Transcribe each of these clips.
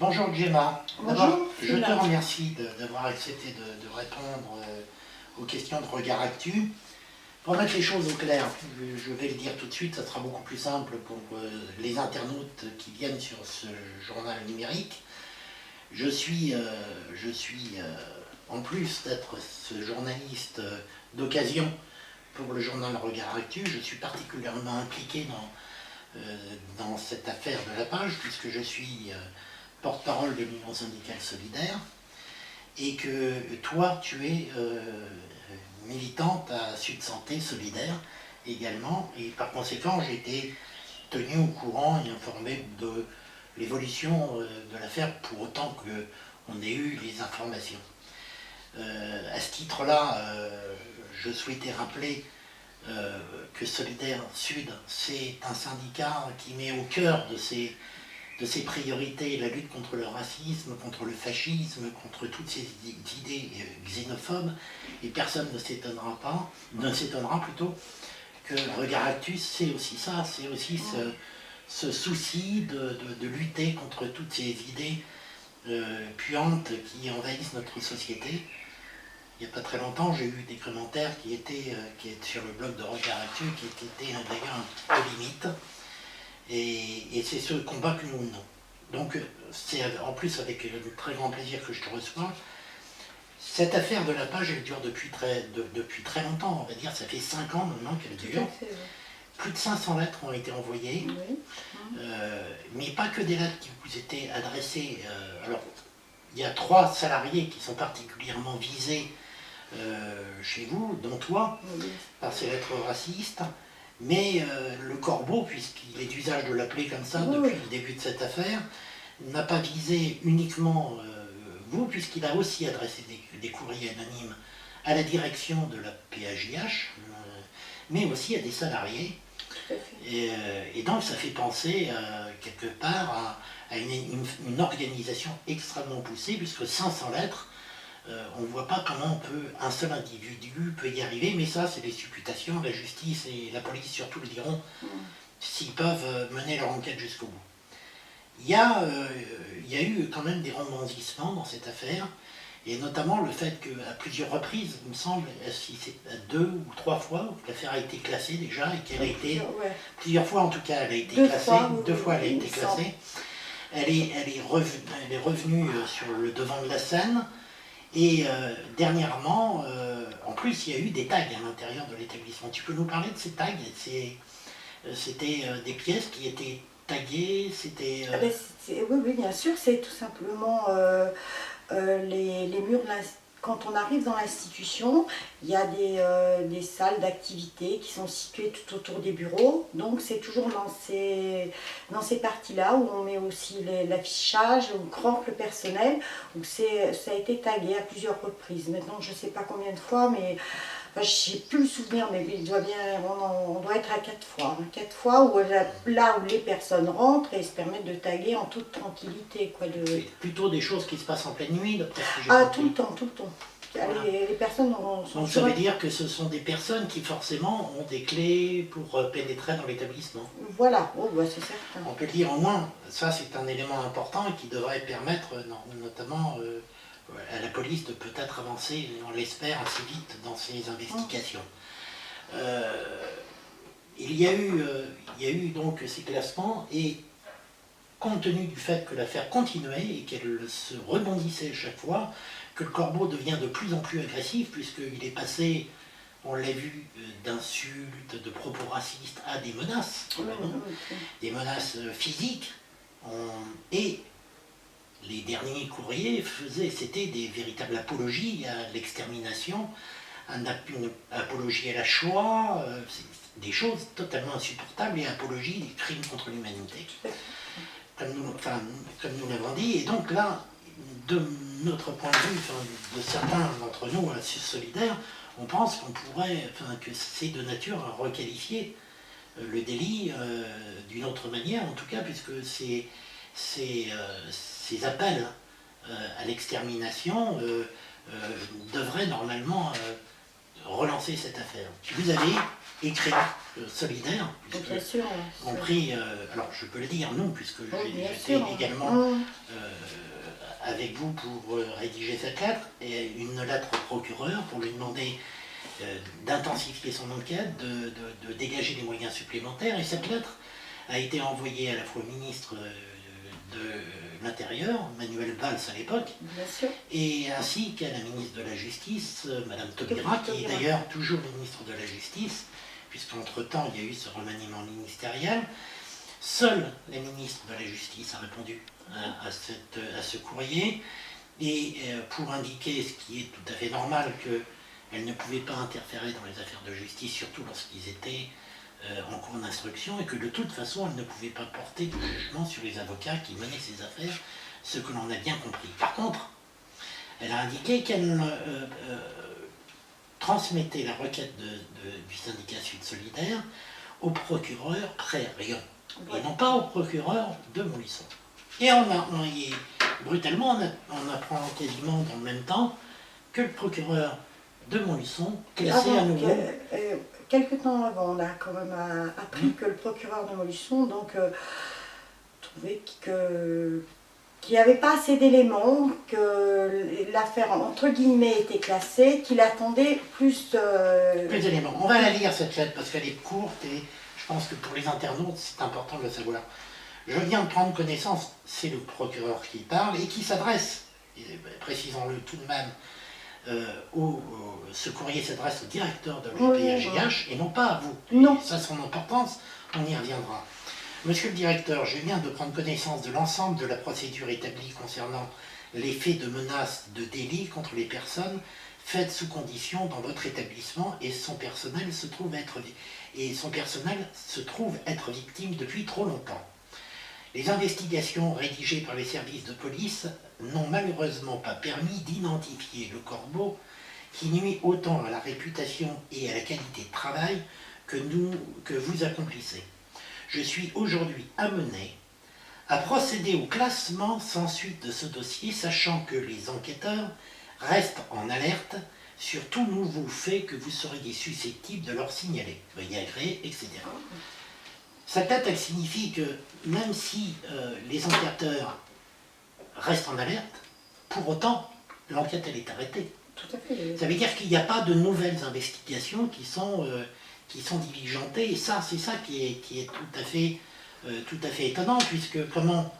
Bonjour Gemma. Bonjour. D'abord, je te remercie d'avoir accepté de répondre aux questions de Regard Actu. Pour mettre les choses au clair, je vais le dire tout de suite, ça sera beaucoup plus simple pour les internautes qui viennent sur ce journal numérique. Je suis en plus d'être ce journaliste d'occasion pour le journal Regard Actu, je suis particulièrement impliqué dans cette affaire de la page, puisque je suis porte-parole de l'Union syndicale solidaire, et que toi, tu es militante à Sud Santé Solidaire également, et par conséquent, j'ai été tenu au courant et informé de l'évolution de l'affaire, pour autant qu'on ait eu les informations. À ce titre-là, je souhaitais rappeler que Solidaire Sud, c'est un syndicat qui met au cœur de ses priorités la lutte contre le racisme, contre le fascisme, contre toutes ces idées xénophobes, et personne ne s'étonnera plutôt que Regard Actu, c'est aussi ça, c'est aussi ce souci de lutter contre toutes ces idées puantes qui envahissent notre société. Il n'y a pas très longtemps, j'ai eu des commentaires qui étaient sur le blog de Regard Actu, qui étaient d'ailleurs un peu limite. Et c'est ce combat que nous menons. Donc c'est en plus avec très grand plaisir que je te reçois. Cette affaire de la page, elle dure depuis très longtemps, on va dire, ça fait 5 ans maintenant qu'elle dure. Plus de 500 lettres ont été envoyées, oui. Mais pas que des lettres qui vous étaient adressées. Alors, il y a 3 salariés qui sont particulièrement visés chez vous, dont toi, oui, par ces lettres racistes. Mais le corbeau, puisqu'il est d'usage de l'appeler comme ça depuis le début de cette affaire, n'a pas visé uniquement vous, puisqu'il a aussi adressé des courriers anonymes à la direction de la PAJH, mais aussi à des salariés. Et donc ça fait penser quelque part à une organisation extrêmement poussée, puisque 500 lettres, on ne voit pas comment un seul individu peut y arriver, mais ça c'est des supputations, la justice et la police surtout le diront, s'ils peuvent mener leur enquête jusqu'au bout. Il y a eu quand même des rebondissements dans cette affaire, et notamment le fait qu'à plusieurs reprises, il me semble, si c'est 2 ou 3 fois, l'affaire a été classée déjà, et qu'elle a été, plusieurs fois en tout cas, elle a été classée, 2 fois elle a été classée, elle est revenue sur le devant de la scène. Et dernièrement, en plus, il y a eu des tags à l'intérieur de l'établissement. Tu peux nous parler de ces tags? C'était des pièces qui étaient taguées, c'était... Oui, bien sûr, c'est tout simplement les murs de l'institution. Quand on arrive dans l'institution, il y a des salles d'activité qui sont situées tout autour des bureaux. Donc c'est toujours dans ces parties-là où on met aussi l'affichage, où on crampe le personnel. Donc ça a été tagué à plusieurs reprises. Maintenant je ne sais pas combien de fois, mais enfin, je n'ai plus le souvenir, mais on doit être à 4 fois. 4 fois où, là où les personnes rentrent et se permettent de taguer en toute tranquillité. C'est plutôt des choses qui se passent en pleine nuit, d'après ce que j'ai compris. Tout le temps, tout le temps. Voilà. Les personnes sont... Donc ça veut dire que ce sont des personnes qui forcément ont des clés pour pénétrer dans l'établissement. Voilà, c'est certain. On peut le dire au moins, ça c'est un élément important et qui devrait permettre notamment à la police de peut-être avancer, on l'espère, assez vite dans ses investigations. Il y a eu donc ces classements, et compte tenu du fait que l'affaire continuait et qu'elle se rebondissait chaque fois, que le corbeau devient de plus en plus agressif, puisqu'il est passé, on l'a vu, d'insultes, de propos racistes à des menaces, des menaces physiques, et les derniers courriers c'était des véritables apologies à l'extermination, une apologie à la Shoah, des choses totalement insupportables, et apologie des crimes contre l'humanité, comme nous l'avons dit. Et donc là, de notre point de vue, de certains d'entre nous à Solidaire, on pense que c'est de nature à requalifier le délit d'une autre manière, en tout cas, puisque ces appels à l'extermination devraient normalement relancer cette affaire. Vous avez écrit Solidaire, puisque Bien sûr. compris, alors je peux le dire, non, puisque Oui, bien j'étais sûr. également Mmh. avec vous pour rédiger cette lettre, et une lettre au procureur pour lui demander d'intensifier son enquête, de dégager des moyens supplémentaires, et cette lettre a été envoyée à la fois au ministre de l'Intérieur, Manuel Valls à l'époque, Bien sûr. et ainsi qu'à la ministre de la Justice, Madame Taubira, qui est Taubira. d'ailleurs toujours ministre de la Justice, puisqu'entre-temps il y a eu ce remaniement ministériel. Seul la ministre de la Justice a répondu à ce courrier, et pour indiquer, ce qui est tout à fait normal, qu'elle ne pouvait pas interférer dans les affaires de justice, surtout lorsqu'ils étaient en cours d'instruction, et que de toute façon elle ne pouvait pas porter de jugement sur les avocats qui menaient ces affaires, ce que l'on a bien compris. Par contre, elle a indiqué qu'elle transmettait la requête du syndicat Sud Solidaire au procureur Pré-Rion, et non pas au procureur de Montluçon. Et brutalement, on apprend quasiment dans le même temps que le procureur de Montluçon classait à nouveau. Quelque temps avant, on a quand même appris que le procureur de Montluçon trouvait qu'il n'y avait pas assez d'éléments, que l'affaire entre guillemets était classée, qu'il attendait plus d'éléments. On va la lire cette lettre parce qu'elle est courte et je pense que pour les internautes c'est important de le savoir. Je viens de prendre connaissance, c'est le procureur qui parle et qui s'adresse, précisons-le tout de même, ce courrier s'adresse au directeur de l'EPHJH et non pas à vous. Non. Et ça, son importance, on y reviendra. Monsieur le directeur, je viens de prendre connaissance de l'ensemble de la procédure établie concernant les faits de menaces de délit contre les personnes faites sous condition dans votre établissement et son personnel se trouve être victime depuis trop longtemps. Les investigations rédigées par les services de police n'ont malheureusement pas permis d'identifier le corbeau qui nuit autant à la réputation et à la qualité de travail que vous accomplissez. Je suis aujourd'hui amené à procéder au classement sans suite de ce dossier, sachant que les enquêteurs restent en alerte sur tout nouveau fait que vous seriez susceptible de leur signaler. Veuillez agréer, etc. Cette date, elle signifie que même si les enquêteurs restent en alerte, pour autant, l'enquête, elle est arrêtée. Tout à fait. Ça veut dire qu'il n'y a pas de nouvelles investigations qui sont diligentées, et ça, c'est ça qui est tout à fait étonnant, puisque comment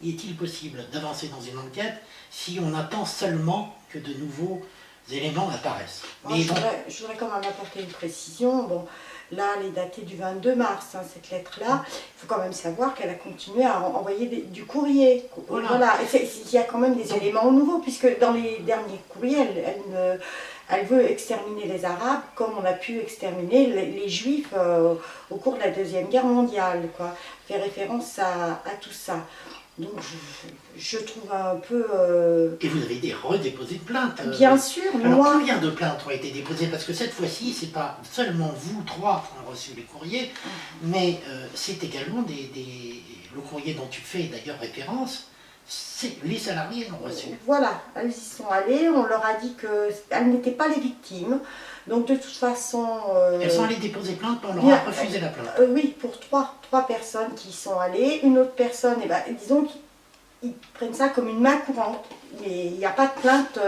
est-il possible d'avancer dans une enquête si on attend seulement que de nouveaux éléments apparaissent? Je voudrais quand même apporter une précision. Bon, là, elle est datée du 22 mars, hein, cette lettre-là. Il faut quand même savoir qu'elle a continué à envoyer du courrier. Voilà. Il y a quand même des éléments nouveaux, puisque dans les derniers courriers, elle veut exterminer les Arabes comme on a pu exterminer les Juifs au cours de la Deuxième Guerre mondiale, quoi. Fait référence à tout ça. Donc je trouve un peu... Et vous avez redéposé de plainte. Bien sûr, alors, moi... combien de plaintes ont été déposées? Parce que cette fois-ci, c'est pas seulement vous trois qui ont reçu les courriers, mais c'est également le courrier dont tu fais d'ailleurs référence, les salariés l'ont reçu. Voilà, elles y sont allées, on leur a dit qu'elles n'étaient pas les victimes, donc de toute façon... Elles sont allées déposer plainte, mais on leur a refusé la plainte. Oui, pour trois personnes qui y sont allées. Une autre personne, disons qu'ils prennent ça comme une main courante, mais il n'y a pas de plainte.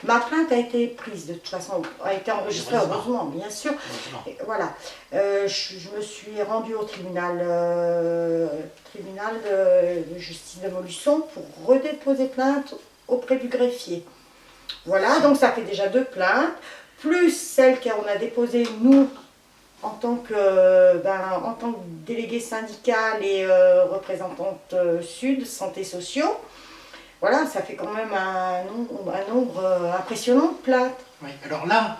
Ma plainte a été prise, de toute façon, a été enregistrée, heureusement, bien sûr. Et voilà, je me suis rendue au tribunal de justice de Montluçon pour redéposer plainte auprès du greffier. Voilà, donc ça fait déjà 2 plaintes, plus celle qu'on a déposée, nous, en tant que déléguée syndicale et représentante Sud, santé sociaux. Voilà, ça fait quand même un nombre impressionnant de plaintes. Oui, alors là,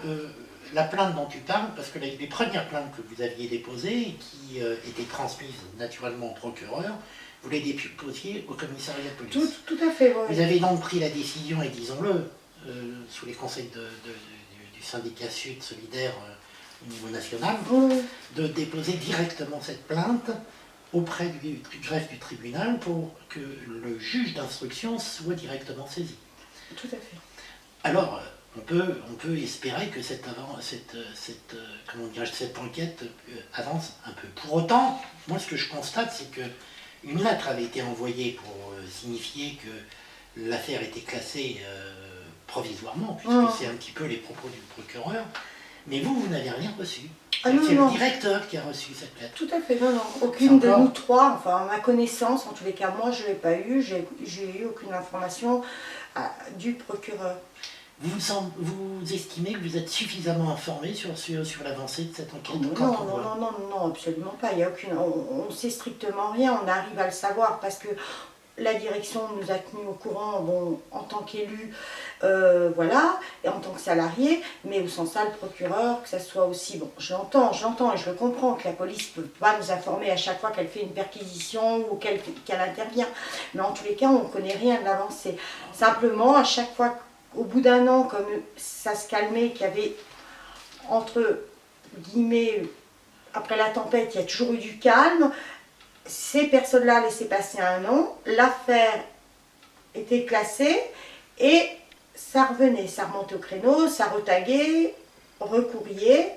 la plainte dont tu parles, parce que les premières plaintes que vous aviez déposées, qui étaient transmises naturellement au procureur, vous les déposiez au commissariat de police. Tout à fait, oui. Vous avez donc pris la décision, et disons-le, sous les conseils du syndicat Sud Solidaire au niveau national, de déposer directement cette plainte auprès du greffe du tribunal pour que le juge d'instruction soit directement saisi. Tout à fait. Alors, on peut espérer que cette enquête avance un peu. Pour autant, moi ce que je constate, c'est qu'une lettre avait été envoyée pour signifier que l'affaire était classée provisoirement, puisque c'est un petit peu les propos du procureur, mais vous n'avez rien reçu. Ah non, c'est non. le directeur qui a reçu cette lettre. Tout à fait, non, non. Aucune de nous trois, enfin à ma connaissance, en tous les cas, moi je ne l'ai pas eu, j'ai eu aucune information du procureur. Vous estimez que vous êtes suffisamment informé sur l'avancée de cette enquête? Non, absolument pas. Il y a aucune, on ne sait strictement rien, on arrive à le savoir parce que la direction nous a tenus au courant, bon, en tant qu'élu, voilà, et en tant que salarié, mais au sens ça, le procureur, que ça soit aussi, bon, j'entends et je le comprends, que la police ne peut pas nous informer à chaque fois qu'elle fait une perquisition ou qu'elle intervient, mais en tous les cas, on ne connaît rien de l'avancée. Simplement, à chaque fois, au bout d'un an, comme ça se calmait, qu'il y avait, entre guillemets, après la tempête, il y a toujours eu du calme. Ces personnes-là laissaient passer un an, l'affaire était classée et ça revenait, ça remontait au créneau, ça retaguait, recourrier,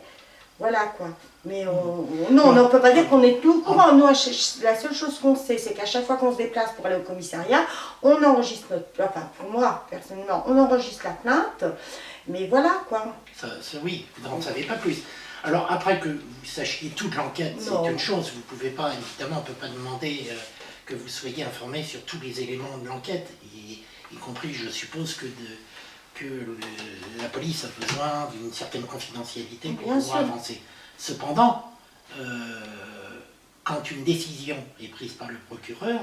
voilà quoi. Mais on ne peut pas dire qu'on est tout au courant. Nous, la seule chose qu'on sait, c'est qu'à chaque fois qu'on se déplace pour aller au commissariat, on enregistre enfin pour moi, personnellement, on enregistre la plainte, mais voilà quoi. Oui, vous n'en savez pas plus. Alors après que vous sachiez toute l'enquête, c'est une chose, vous pouvez pas, évidemment, on ne peut pas demander que vous soyez informé sur tous les éléments de l'enquête, y compris, je suppose, que la police a besoin d'une certaine confidentialité pour pouvoir avancer. Cependant, quand une décision est prise par le procureur,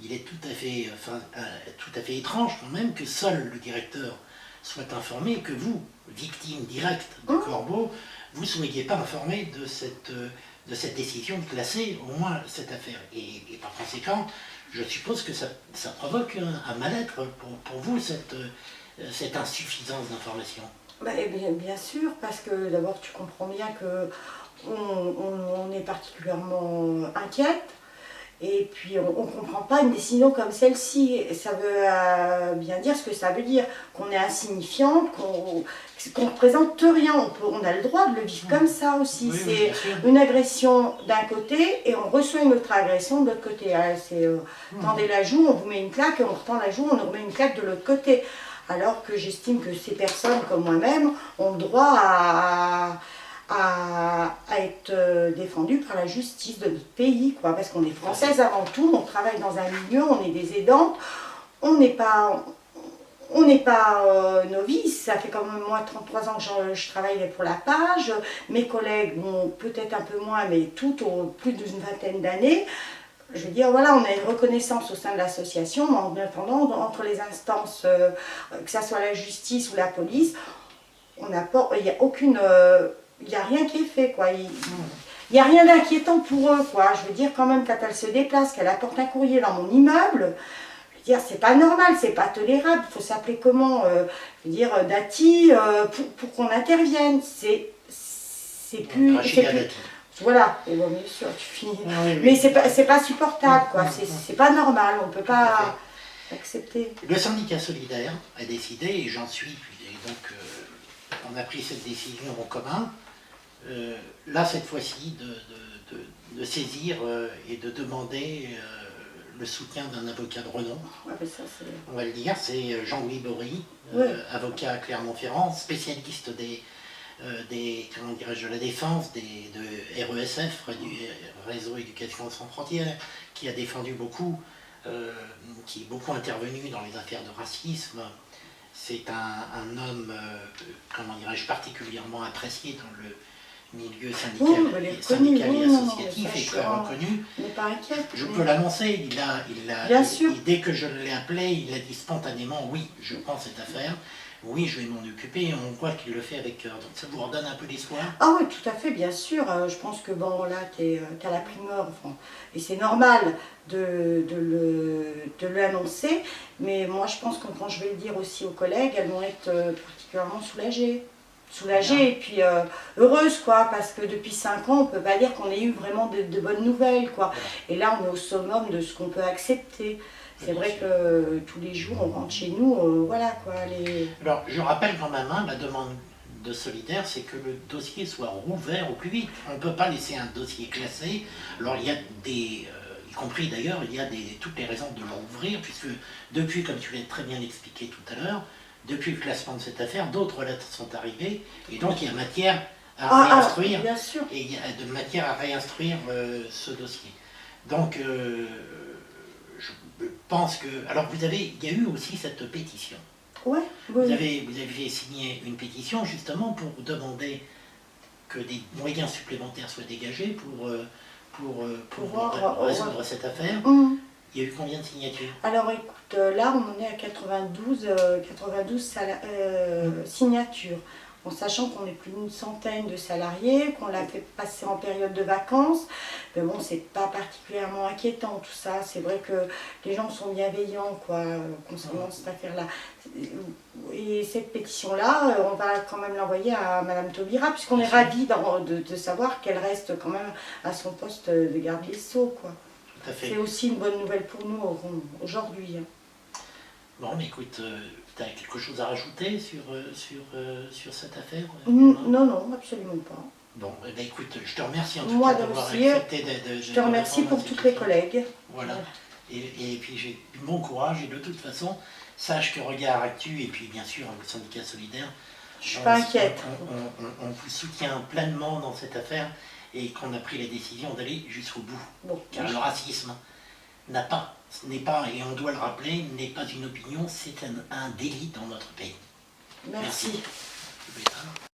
il est tout à fait étrange quand même que seul le directeur soit informé, que vous, victime directe de Corbeau, vous ne soyez pas informé de cette décision de classer au moins cette affaire. Et par conséquent, je suppose que ça provoque un mal-être pour vous, cette insuffisance d'information. Bien sûr, parce que d'abord tu comprends bien qu'on est particulièrement inquiète. Et puis on ne comprend pas une décision comme celle-ci. Ça veut bien dire ce que ça veut dire, qu'on est insignifiant, qu'on ne représente rien. On a le droit de le vivre comme ça aussi. Oui, c'est une agression d'un côté et on reçoit une autre agression de l'autre côté. C'est tendez la joue, on vous met une claque, et on retend la joue, on nous remet une claque de l'autre côté. Alors que j'estime que ces personnes comme moi-même ont le droit à être défendue par la justice de notre pays, quoi, parce qu'on est française avant tout, on travaille dans un milieu, on est des aidantes, on n'est pas novices, ça fait quand même moi 33 ans que je travaille pour la page, mes collègues, bon, peut-être un peu moins, mais plus d'une vingtaine d'années. Je veux dire, voilà, on a une reconnaissance au sein de l'association, mais en attendant, entre les instances, que ce soit la justice ou la police, il n'y a rien qui est fait, quoi. Il n'y a rien d'inquiétant pour eux, quoi. Je veux dire, quand même, quand elle se déplace, qu'elle apporte un courrier dans mon immeuble, je veux dire, c'est pas normal, c'est pas tolérable. Il faut s'appeler comment je veux dire, Dati, pour qu'on intervienne. C'est plus... Voilà, et bon, bien sûr, tu finis. Oui, mais c'est pas supportable, quoi. C'est pas normal, on peut pas accepter. Le syndicat solidaire a décidé, et j'en suis, et donc on a pris cette décision en commun, là cette fois-ci de saisir et de demander le soutien d'un avocat de renom. Ouais, mais ça, on va le dire, c'est Jean-Louis Bory, avocat à Clermont-Ferrand, spécialiste de la défense de RESF, du Réseau Éducation Sans Frontières, qui a défendu beaucoup, qui est beaucoup intervenu dans les affaires de racisme. C'est un homme, particulièrement apprécié dans le milieu syndical et associatif, et très reconnu. Je peux l'annoncer, dès que je l'ai appelé, il a dit spontanément oui, je prends cette affaire. Oui, je vais m'en occuper, et on voit qu'il le fait avec cœur. Donc ça vous redonne un peu d'espoir? Ah oui, tout à fait, bien sûr. Je pense que bon, là, tu as la primeur, enfin, et c'est normal de l'annoncer. Mais moi, je pense que quand je vais le dire aussi aux collègues, elles vont être particulièrement soulagées. Et puis heureuses, quoi, parce que depuis 5 ans, on ne peut pas dire qu'on ait eu vraiment de bonnes nouvelles, quoi. Et là, on est au summum de ce qu'on peut accepter. C'est vrai que tous les jours, on rentre chez nous, voilà quoi. Alors, je rappelle quand même, hein, la demande de Solidaire, c'est que le dossier soit rouvert au plus vite. On ne peut pas laisser un dossier classé. Alors, il y a des, y compris d'ailleurs, il y a toutes les raisons de le rouvrir, puisque depuis, comme tu l'as très bien expliqué tout à l'heure, depuis le classement de cette affaire, d'autres lettres sont arrivées, et donc il y a matière à réinstruire, bien sûr. et il y a de matière à réinstruire ce dossier. Donc, je pense que... Alors, il y a eu aussi cette pétition. Ouais, Vous oui. avez signé une pétition justement pour demander que des moyens supplémentaires soient dégagés pour résoudre cette affaire. Mmh. Il y a eu combien de signatures? Alors écoute, là on en est à 92 signatures, en sachant qu'on est plus d'une centaine de salariés, qu'on l'a fait passer en période de vacances. Mais bon, c'est pas particulièrement inquiétant tout ça. C'est vrai que les gens sont bienveillants quoi, concernant cette affaire-là. Et cette pétition-là, on va quand même l'envoyer à Madame Taubira, puisqu'on est ravis de savoir qu'elle reste quand même à son poste de garde des Sceaux, quoi. C'est aussi une bonne nouvelle pour nous aujourd'hui. Bon, mais écoute, tu as quelque chose à rajouter sur cette affaire? Non, non, absolument pas. Bon, eh bien, écoute, je te remercie en tout cas d'avoir accepté de... Je te remercie pour toutes les collègues. Voilà. Et puis j'ai bon courage, et de toute façon, sache que Regard Actu, et puis bien sûr le syndicat solidaire, je suis pas inquiète. On vous soutient pleinement dans cette affaire, et qu'on a pris la décision d'aller jusqu'au bout. Bon, car le racisme n'est pas, et on doit le rappeler, n'est pas une opinion, c'est un délit dans notre pays. Merci. Merci.